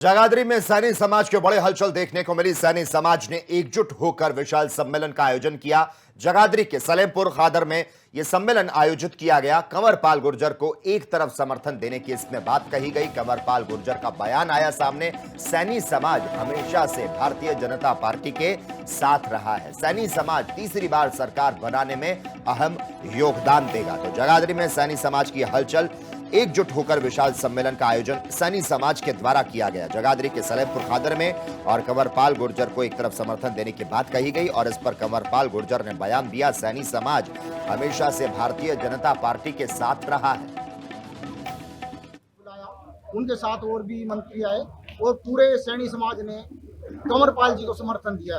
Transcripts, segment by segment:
जगाधरी में सैनी समाज के बड़े हलचल देखने को मिली। सैनी समाज ने एकजुट होकर विशाल सम्मेलन का आयोजन किया। जगाधरी के सलेमपुर खादर में यह सम्मेलन आयोजित किया गया। कंवरपाल गुर्जर को एक तरफ समर्थन देने की इसमें बात कही गई। कंवरपाल गुर्जर का बयान आया सामने। सैनी समाज हमेशा से भारतीय जनता पार्टी के साथ रहा है। सैनी समाज तीसरी बार सरकार बनाने में अहम योगदान देगा। तो जगाधरी में सैनी समाज की हलचल, एकजुट होकर विशाल सम्मेलन का आयोजन सैनी समाज के द्वारा किया गया। जगाधरी के सलेमपुर खादर में और कंवरपाल गुर्जर को एक तरफ समर्थन देने की बात कही गई और इस पर कंवरपाल गुर्जर ने बयान दिया। सैनी समाज हमेशा से भारतीय जनता पार्टी के साथ रहा है। उनके साथ और भी मंत्री आए और पूरे सैनी समाज ने कंवरपाल जी को समर्थन दिया।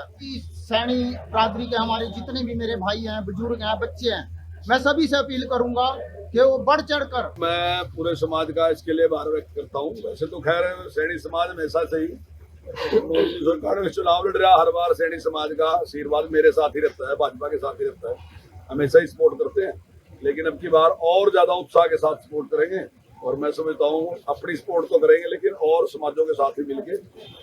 सैनी बिरादरी के हमारे जितने भी मेरे भाई हैं, बुजुर्ग हैं, बच्चे हैं, मैं सभी से अपील करूंगा कि वो बढ़ चढ़ कर। मैं पूरे समाज का इसके लिए आभार व्यक्त करता हूँ। वैसे तो खैर सैनी समाज हमेशा से ही मोदी सरकार में चुनाव लड़ रहा, हर बार सैनी समाज का आशीर्वाद मेरे साथ ही रहता है, भाजपा के साथ ही रहता है, हमेशा ही सपोर्ट करते हैं। लेकिन अब की बार और ज्यादा उत्साह के साथ सपोर्ट करेंगे और मैं समझता हूँ अपनी सपोर्ट तो करेंगे लेकिन और समाजों के साथ ही मिलके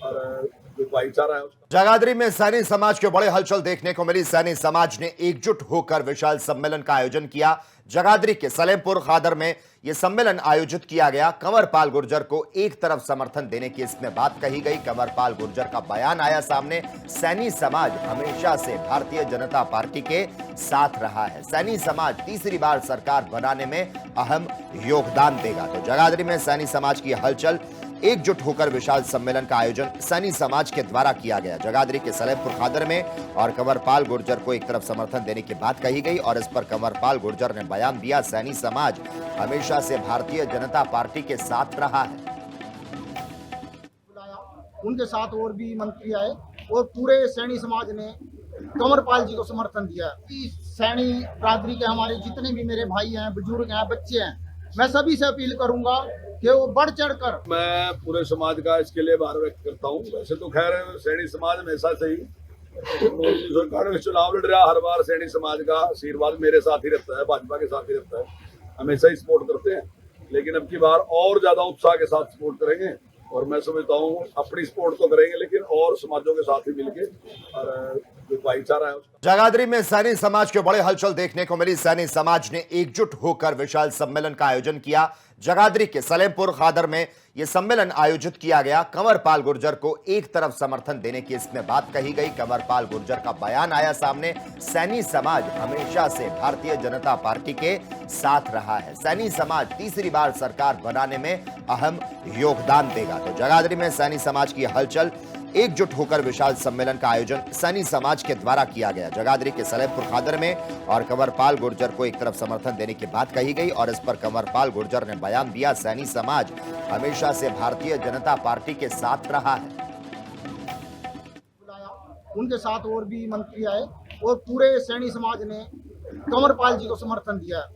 और जो भाईचारा है उसका। जगाधरी में सैनी समाज के बड़े हलचल देखने को मिली। सैनी समाज ने एकजुट होकर विशाल सम्मेलन का आयोजन किया। जगाधरी के सलेमपुर खादर में यह सम्मेलन आयोजित किया गया। कंवरपाल गुर्जर को एक तरफ समर्थन देने की इसमें बात कही गई। कंवरपाल गुर्जर का बयान आया सामने। सैनी समाज हमेशा से भारतीय जनता पार्टी के साथ रहा है। सैनी समाज तीसरी बार सरकार बनाने में अहम योगदान देगा। तो जगाधरी में सैनी समाज की हलचल, एकजुट होकर विशाल सम्मेलन का आयोजन सैनी समाज के द्वारा किया गया। जगाधरी के सलेमपुर खादर में और कंवरपाल गुर्जर को एक तरफ समर्थन देने की बात कही गई और इस पर कंवरपाल गुर्जर ने बयान दिया। सैनी समाज हमेशा से भारतीय जनता पार्टी के साथ रहा है। उनके साथ और भी मंत्री आए और पूरे सैनी समाज ने कंवरपाल जी को समर्थन दिया। सैनी बिरादरी के हमारे जितने भी मेरे भाई हैं, बुजुर्ग हैं, बच्चे हैं, मैं सभी से अपील करूंगा कि वो बढ़ चढ़ कर। मैं पूरे समाज का इसके लिए आभार व्यक्त करता हूँ। वैसे तो खैर सैनी समाज हमेशा से ही मोदी सरकार में चुनाव लड़ रहा, हर बार सैनी समाज का आशीर्वाद मेरे साथ ही रहता है, भाजपा के साथ ही रहता है, हमेशा ही सपोर्ट करते हैं। लेकिन अब की बार और ज्यादा उत्साह के साथ सपोर्ट करेंगे और मैं समझता हूँ अपनी सपोर्ट तो करेंगे लेकिन और समाजों के साथ ही मिलके और जो भाईचारा है उसका। जगाधरी में सैनी समाज के बड़े हलचल देखने को मिली। सैनी समाज ने एकजुट होकर विशाल सम्मेलन का आयोजन किया। जगाधरी के सलेमपुर खादर में यह सम्मेलन आयोजित किया गया। कंवरपाल गुर्जर को एक तरफ समर्थन देने की इसमें बात कही गई। कंवरपाल गुर्जर का बयान आया सामने। सैनी समाज हमेशा से भारतीय जनता पार्टी के साथ रहा है। सैनी समाज तीसरी बार सरकार बनाने में अहम योगदान देगा। तो जगाधरी में सैनी समाज की हलचल, एकजुट होकर विशाल सम्मेलन का आयोजन सैनी समाज के द्वारा किया गया। जगाधरी के सलेमपुर खादर में और कंवरपाल गुर्जर को एक तरफ समर्थन देने की बात कही गई और इस पर कंवरपाल गुर्जर ने बयान दिया। सैनी समाज हमेशा से भारतीय जनता पार्टी के साथ रहा है। उनके साथ और भी मंत्री आए और पूरे सैनी समाज ने कंवरपाल जी को समर्थन दिया।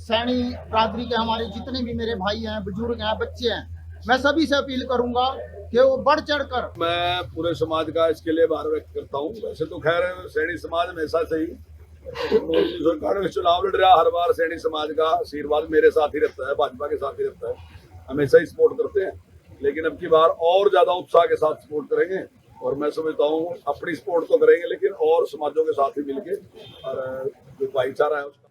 सैनी बिरादरी के हमारे जितने भी मेरे भाई हैं, बुजुर्ग हैं, बच्चे हैं, मैं सभी से अपील करूंगा कि वो बढ़ चढ़ कर। मैं पूरे समाज का इसके लिए आभार व्यक्त करता हूँ। वैसे तो खैर सैनी समाज हमेशा से ही मोदी सरकार में चुनाव लड़ रहा, हर बार सैनी समाज का आशीर्वाद मेरे साथ ही रहता है, भाजपा के साथ ही रहता है, हमेशा ही सपोर्ट करते हैं। लेकिन अब की बार और ज्यादा उत्साह के साथ सपोर्ट करेंगे और मैं समझता हूँ अपनी सपोर्ट तो करेंगे लेकिन और समाजों के साथ ही मिलके और जो भाईचारा है उसका।